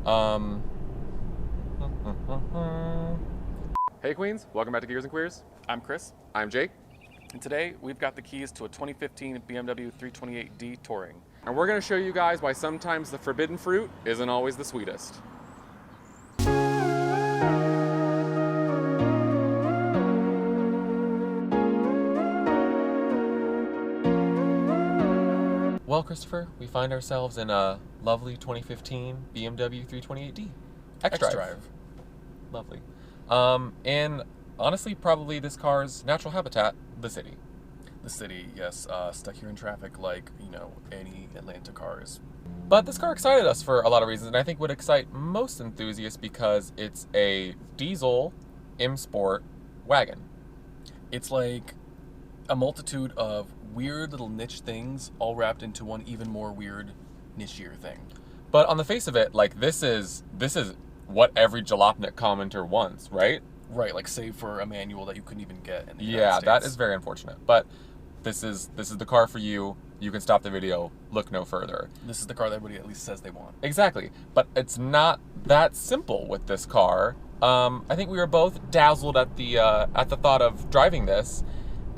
Hey Queens, welcome back to Gears and Queers. I'm Chris, I'm Jake, and today we've got the keys to a 2015 BMW 328d Touring. and we're going to show you guys why sometimes the forbidden fruit isn't always the sweetest. Well, Christopher, we find ourselves in a lovely 2015 BMW 328d xDrive. Lovely. And honestly, probably this car's natural habitat, the city. The city, yes, stuck here in traffic like, any Atlanta cars. But this car excited us for a lot of reasons, and I think would excite most enthusiasts because it's a diesel M-Sport wagon. It's like a multitude of weird little niche things all wrapped into one even more weird, nichier thing. But on the face of it, like this is what every jalopnik commenter wants, right? Right, like save for a manual that you couldn't even get in the Yeah, United States. that is very unfortunate. But this is the car for you. You can stop the video, look no further. This is the car that everybody at least says they want. Exactly. But it's not that simple with this car. I think we were both dazzled at the thought of driving this.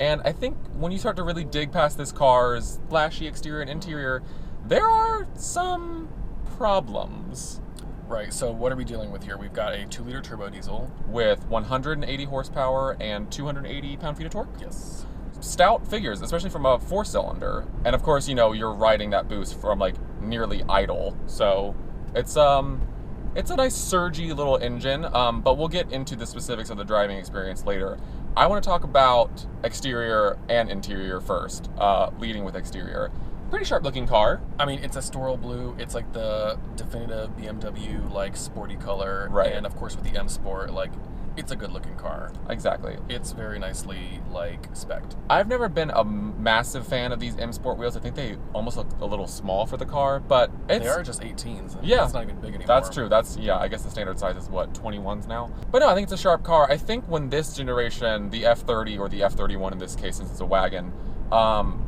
And I think when you start to really dig past this car's flashy exterior and interior, there are some problems. Right, so what are we dealing with here? We've got a 2-liter turbo diesel. With 180 horsepower and 280 pound-feet of torque. Yes. Stout figures, especially from a 4-cylinder. And of course, you're riding that boost from like nearly idle. So it's a nice surgy little engine, but we'll get into the specifics of the driving experience later. I want to talk about exterior and interior first, leading with exterior. Pretty sharp looking car. I mean, it's a Storal blue. It's like the definitive BMW, like, sporty color. Right. And of course with the M Sport, like, it's a good looking car. Exactly. It's very nicely, like, spec'd. I've never been a massive fan of these M Sport wheels. I think they almost look a little small for the car, but they are just 18s. And yeah, that's not even big anymore. That's true. I guess the standard size is what, 21s now? But no, I think it's a sharp car. I think when this generation, the F30 or the F31 in this case, since it's a wagon,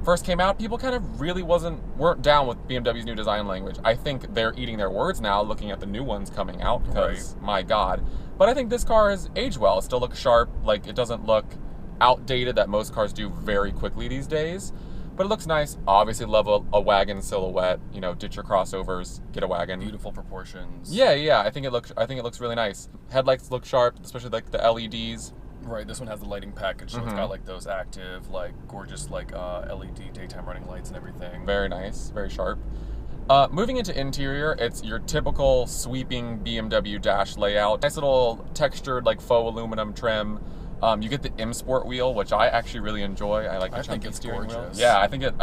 first came out, people kind of really weren't down with BMW's new design language. I think they're eating their words now, looking at the new ones coming out, because my God. But I think this car has aged well. It still looks sharp. Like, it doesn't look outdated that most cars do very quickly these days. But it looks nice. Obviously love a wagon silhouette. Ditch your crossovers, get a wagon. Beautiful proportions. Yeah. I think it looks really nice. Headlights look sharp, especially like the LEDs. Right, this one has the lighting package, so it's got like those active, like gorgeous, like LED daytime running lights and everything. Very nice, very sharp. Moving into interior, it's your typical sweeping BMW dash layout. Nice little textured, like faux aluminum trim. You get the M Sport wheel, which I actually really enjoy. I like the chunky steering wheel. Yeah, I think it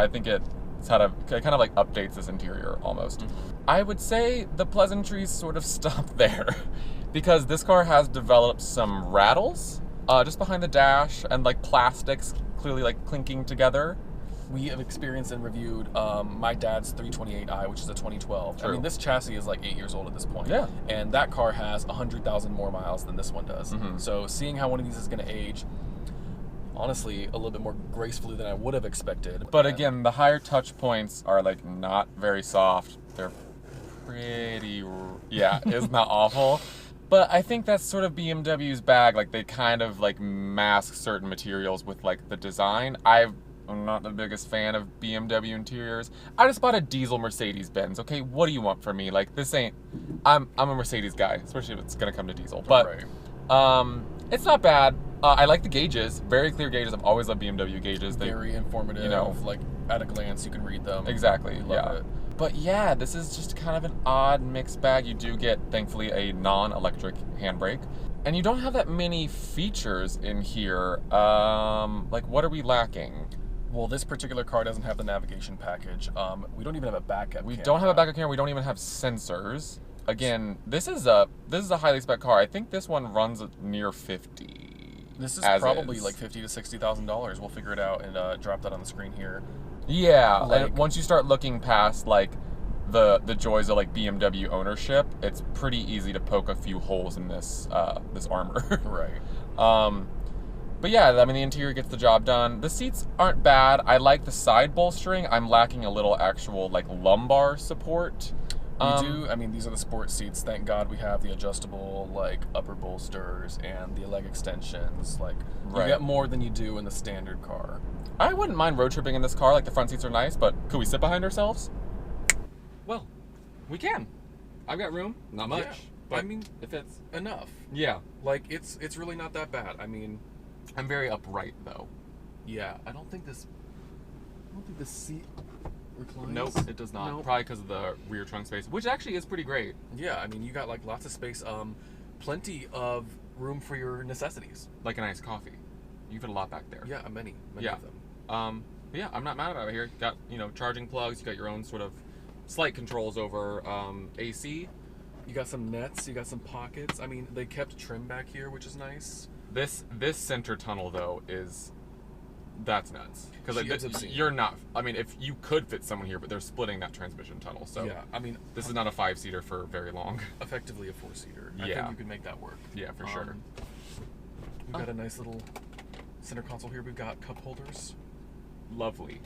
kind of like updates this interior almost. I would say the pleasantries sort of stop there because this car has developed some rattles. Just behind the dash, and like plastics clearly like clinking together. We have experienced and reviewed my dad's 328i, which is a 2012. True. I mean, this chassis is like 8 years old at this point. Yeah. And that car has 100,000 more miles than this one does. So seeing how one of these is going to age, honestly, a little bit more gracefully than I would have expected. But again, the higher touch points are like not very soft. They're pretty, it's not awful. But I think that's sort of BMW's bag. Like, they kind of like mask certain materials with like the design. I'm not the biggest fan of BMW interiors. I just bought a diesel Mercedes-Benz. Okay, what do you want from me? Like, this ain't. I'm a Mercedes guy, especially if it's gonna come to diesel. But it's not bad. I like the gauges. Very clear gauges. I've always loved BMW gauges. They very informative. Like, at a glance, you can read them. Exactly. Love it. But yeah, this is just kind of an odd mixed bag. You do get, thankfully, a non-electric handbrake. And you don't have that many features in here. Like, what are we lacking? Well, this particular car doesn't have the navigation package. We don't even have a backup camera. We don't have a backup camera. We don't even have sensors. Again, this is a highly spec car. I think this one runs near 50. This is probably like $50,000 to $60,000. We'll figure it out and drop that on the screen here. Yeah, like, once you start looking past like the joys of like BMW ownership, it's pretty easy to poke a few holes in this armor. Right. But yeah, I mean, the interior gets the job done. The seats aren't bad. I like the side bolstering. I'm lacking a little actual like lumbar support. I mean, these are the sport seats. Thank God we have the adjustable, like, upper bolsters and the leg extensions. Like, you get more than you do in the standard car. I wouldn't mind road tripping in this car. Like, the front seats are nice, but could we sit behind ourselves? Well, we can. I've got room. Not much. Yeah. But I mean, if it's enough. Yeah. Like, it's really not that bad. I mean, I'm very upright, though. yeah, I don't think this seat reclines. Nope, it does not. Nope. Probably because of the rear trunk space, which actually is pretty great. Yeah, I mean, you got, like, lots of space, plenty of room for your necessities. Like an iced coffee. You fit a lot back there. Yeah, many Yeah. of them. But yeah, I'm not mad about it here. Got, charging plugs. You got your own sort of slight controls over AC. You got some nets, you got some pockets. I mean, they kept trim back here, which is nice. This center tunnel, though, that's nuts. Because you're not, I mean, if you could fit someone here, but they're splitting that transmission tunnel. So yeah, I mean, this is not a 5-seater for very long. Effectively a 4-seater. I Yeah. think you could make that work. Yeah, for sure. We've got a nice little center console here. We've got cup holders. Lovely.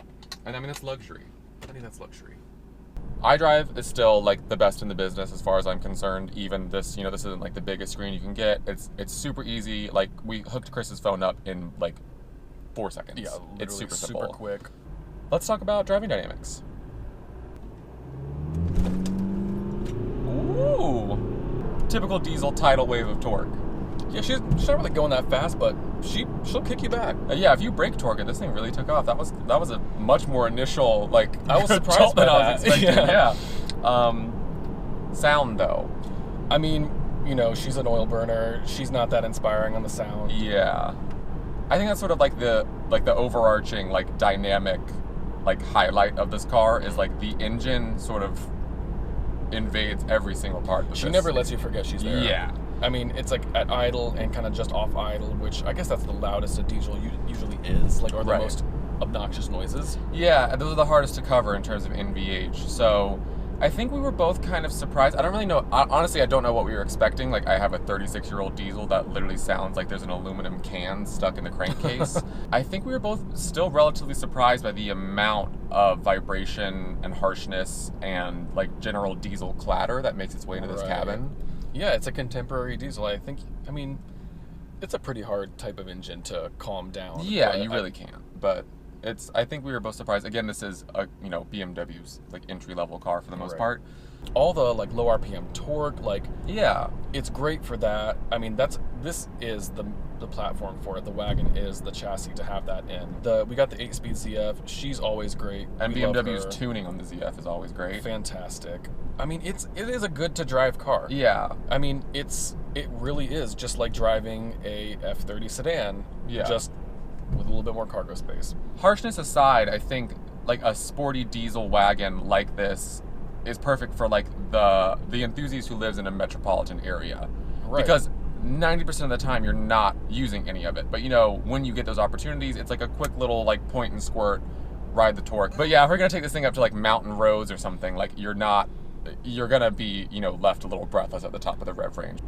And I mean, it's luxury. I think that's luxury. iDrive is still like the best in the business as far as I'm concerned. Even this, this isn't like the biggest screen you can get. It's super easy. Like, we hooked Chris's phone up in like 4 seconds. Yeah, it's super simple. super quick. Let's talk about driving dynamics. Ooh, typical diesel tidal wave of torque. Yeah, she's not really going that fast, but she'll kick you back. Yeah, if you brake torque it, this thing really took off. That was a much more initial, like, I was surprised by than I that. was expecting. Yeah. Sound though. I mean, she's an oil burner. She's not that inspiring on the sound. Yeah. I think that's sort of like the overarching, like, dynamic, like, highlight of this car is like the engine sort of invades every single part of She this. never lets you forget she's there. Yeah. I mean, it's like at idle and kind of just off idle, which I guess that's the loudest a diesel usually is, like, or the most obnoxious noises. Yeah, those are the hardest to cover in terms of NVH. So I think we were both kind of surprised. I don't really know. Honestly, I don't know what we were expecting. Like, I have a 36-year-old diesel that literally sounds like there's an aluminum can stuck in the crankcase. I think we were both still relatively surprised by the amount of vibration and harshness and, like, general diesel clatter that makes its way into this cabin. Yeah, it's a contemporary diesel. I mean, it's a pretty hard type of engine to calm down. Yeah, you really can't. But I think we were both surprised. Again, this is a, BMW's, like, entry-level car for the most part. All the, like, low RPM torque, like, yeah, it's great for that. I mean, this is the platform for it. The wagon is the chassis to have that in. We got the 8-speed ZF. She's always great. And BMW's tuning on the ZF is always great. Fantastic. I mean, it is a good to drive car. Yeah. I mean, it really is just like driving a F30 sedan. Yeah. Just with a little bit more cargo space. Harshness aside, I think, like, a sporty diesel wagon like this is perfect for, like, the enthusiast who lives in a metropolitan area. Right. Because 90% of the time you're not using any of it. But, when you get those opportunities, it's like a quick little, like, point and squirt, ride the torque. But yeah, if we're going to take this thing up to, like, mountain roads or something, like, you're going to be, left a little breathless at the top of the rev range.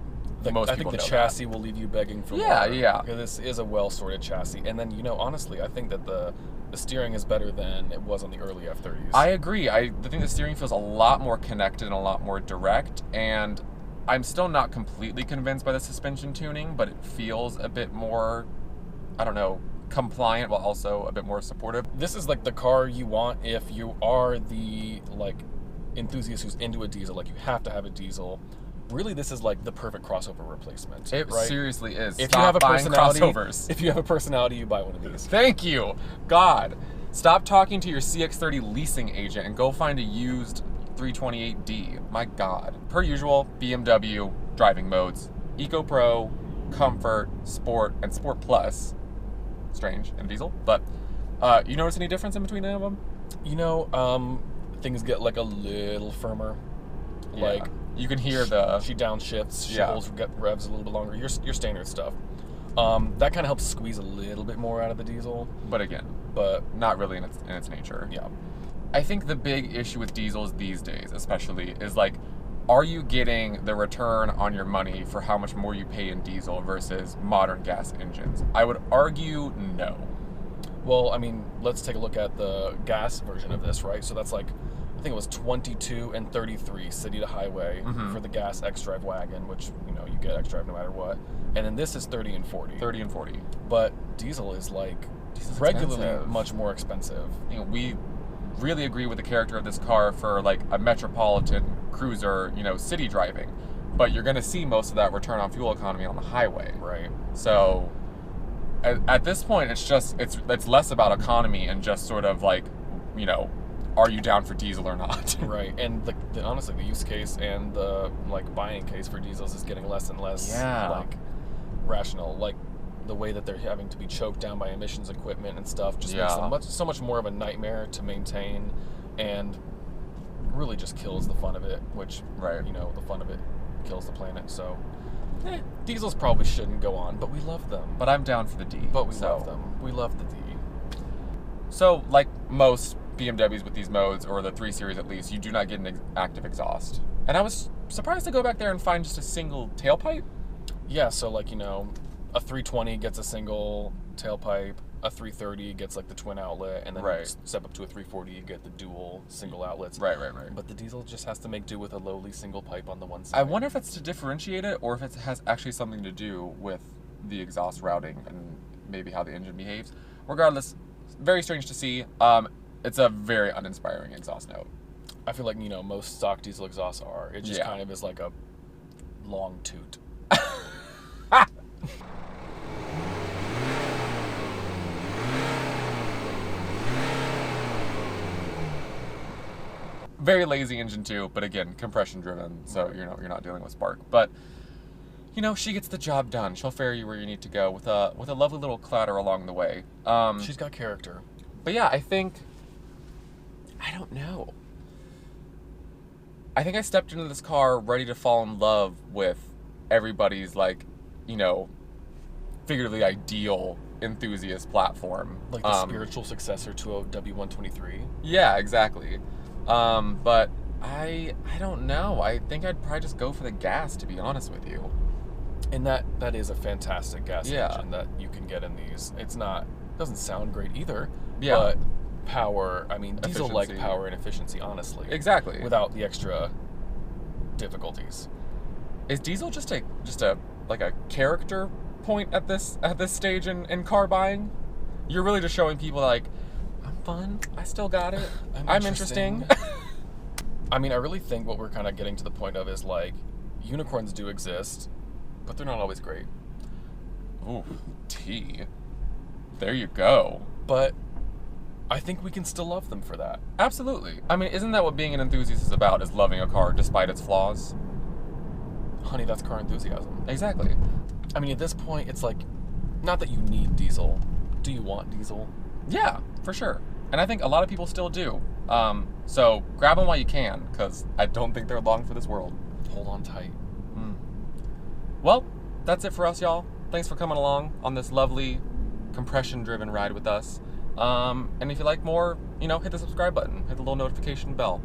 I think the chassis will leave you begging for more. Yeah. Because this is a well-sorted chassis. And then, honestly, I think that the steering is better than it was on the early F30s. I agree. I think the steering feels a lot more connected and a lot more direct. And I'm still not completely convinced by the suspension tuning, but it feels a bit more, I don't know, compliant while also a bit more supportive. This is like the car you want if you are the, like, enthusiast who's into a diesel. Like, you have to have a diesel. Really, this is like the perfect crossover replacement. It right? seriously is. If Stop you have a buying personality, crossovers. If you have a personality, you buy one of these. Thank you, God. Stop talking to your CX-30 leasing agent and go find a used 328d. My God. Per usual, BMW driving modes: Eco Pro, Comfort, Sport, and Sport Plus. Strange in diesel, but you notice any difference in between any of them? Things get like a little firmer. Yeah. Like, you can hear she downshifts, she holds revs a little bit longer. Your standard stuff. That kind of helps squeeze a little bit more out of the diesel. But not really in its nature. Yeah. I think the big issue with diesels these days, especially, is like, are you getting the return on your money for how much more you pay in diesel versus modern gas engines? I would argue no. Well, I mean, let's take a look at the gas version of this, right? So that's like I think it was 22 and 33 city to highway for the gas xDrive wagon, which, you know, you get xDrive no matter what. And then this is 30 and 40. 30 and 40. But diesel is like regularly much more expensive. You know, we really agree with the character of this car for like a metropolitan cruiser, you know, city driving. But you're going to see most of that return on fuel economy on the highway. Right. So at this point, it's less about economy and just sort of like, you know, are you down for diesel or not? Right. And honestly, the use case and the like buying case for diesels is getting less and less like rational. Like the way that they're having to be choked down by emissions equipment and stuff just makes them so much more of a nightmare to maintain, and really just kills the fun of it, which, you know, the fun of it kills the planet. So diesels probably shouldn't go on, but we love them. But I'm down for the D. But we love them. We love the D. So, like most BMWs with these modes, or the 3 Series at least, you do not get an active exhaust. And I was surprised to go back there and find just a single tailpipe. Yeah, so like, you know, a 320 gets a single tailpipe, a 330 gets like the twin outlet, and then you step up to a 340, you get the dual single outlets. Right. But the diesel just has to make do with a lowly single pipe on the one side. I wonder if it's to differentiate it, or if it has actually something to do with the exhaust routing and maybe how the engine behaves. Regardless, very strange to see. It's a very uninspiring exhaust note. I feel like, you know, most stock diesel exhausts are. It just kind of is like a long toot. Very lazy engine too, but again, compression driven, so you're not dealing with spark. But you know, she gets the job done. She'll ferry you where you need to go with a lovely little clatter along the way. She's got character. But yeah, I don't know. I think I stepped into this car ready to fall in love with everybody's, like, you know, figuratively ideal enthusiast platform. Like the spiritual successor to a W123. Yeah, exactly. But I don't know. I think I'd probably just go for the gas, to be honest with you. And that is a fantastic gas engine that you can get in these. Doesn't sound great either. Yeah. But power, I mean, diesel like power and efficiency, honestly. Exactly. Without the extra difficulties. Is diesel just a like a character point at this stage in car buying? You're really just showing people like, I'm fun, I still got it, I'm interesting. I mean, I really think what we're kind of getting to the point of is like, unicorns do exist, but they're not always great. Ooh, T. There you go. But I think we can still love them for that. Absolutely. I mean, isn't that what being an enthusiast is about, is loving a car despite its flaws? Honey, that's car enthusiasm. Exactly. I mean, at this point, it's like, not that you need diesel. Do you want diesel? Yeah, for sure. And I think a lot of people still do. So grab them while you can, because I don't think they're long for this world. Hold on tight. Well, that's it for us, y'all. Thanks for coming along on this lovely compression-driven ride with us. And if you like more, you know, hit the subscribe button, hit the little notification bell.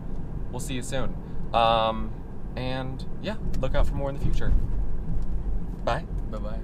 We'll see you soon. And yeah, look out for more in the future. Bye. Bye-bye.